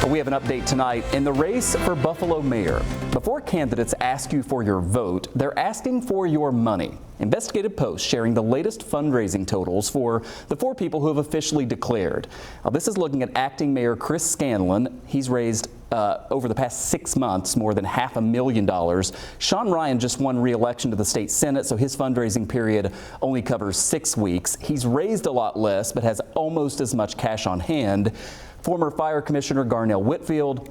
We have an update tonight in the race for Buffalo mayor. Before candidates ask you for your vote, they're asking for your money. Investigative Post sharing the latest fundraising totals for the 4 people who have officially declared. This is looking at acting mayor Chris Scanlon. He's raised over the past 6 months more than $500,000. Sean Ryan just won re-election to the state senate, so his fundraising period only covers 6 weeks. He's raised a lot less, but has almost as much cash on hand. Former Fire Commissioner Garnell Whitfield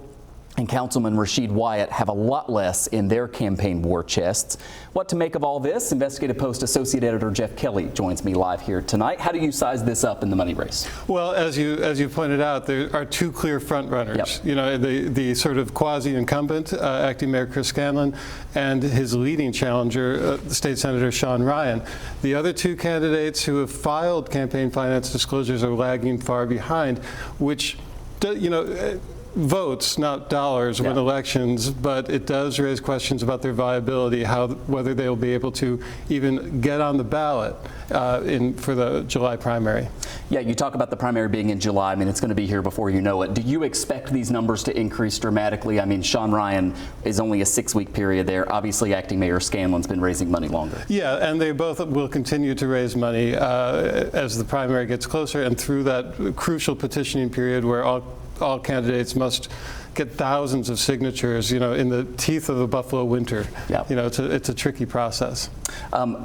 and Councilman Rasheed Wyatt have a lot less in their campaign war chests. What to make of all this? Investigative Post Associate Editor Geoff Kelly joins me live here tonight. How do you size this up in the money race? Well, as you pointed out, there are 2 clear front runners. Yep. You know, the sort of quasi-incumbent acting mayor Chris Scanlon and his leading challenger, the state senator Sean Ryan. The other 2 candidates who have filed campaign finance disclosures are lagging far behind, which, you know, votes, not dollars, win elections, but it does raise questions about their viability, whether they will be able to even get on the ballot for the July primary. Yeah, you talk about the primary being in July. I mean, it's going to be here before you know it. Do you expect these numbers to increase dramatically? I mean, Sean Ryan is only a 6-week period there. Obviously, acting mayor Scanlon's been raising money longer. Yeah, and they both will continue to raise money as the primary gets closer and through that crucial petitioning period where all candidates must get thousands of signatures, you know, in the teeth of the Buffalo winter. Yep. You know, it's a tricky process.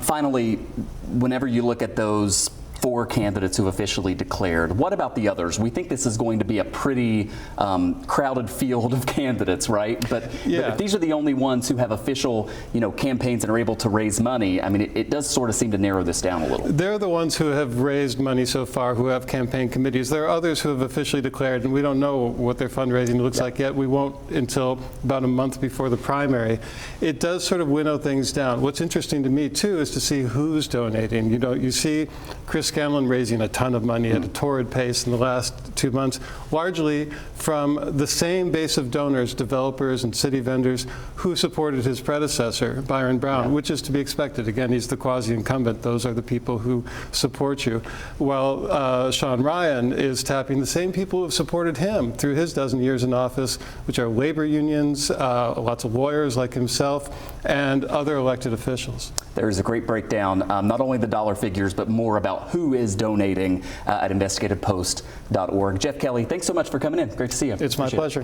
Finally, whenever you look at those 4 candidates who officially declared, what about the others? We think this is going to be a pretty crowded field of candidates, right? But if these are the only ones who have official, you know, campaigns and are able to raise money, I mean, it does sort of seem to narrow this down a little. They're the ones who have raised money so far, who have campaign committees. There are others who have officially declared, and we don't know what their fundraising looks like yet. We won't until about a month before the primary. It does sort of winnow things down. What's interesting to me, too, is to see who's donating. You know, you see Chris Scanlon raising a ton of money at a torrid pace in the last 2 months, largely from the same base of donors, developers and city vendors who supported his predecessor, Byron Brown, which is to be expected. Again, he's the quasi-incumbent. Those are the people who support you. While Sean Ryan is tapping the same people who have supported him through his dozen years in office, which are labor unions, lots of lawyers like himself, and other elected officials. There is a great breakdown, not only the dollar figures, but more about who is donating at investigativepost.org. Geoff Kelly, thanks so much for coming in. Great to see you. It's my pleasure.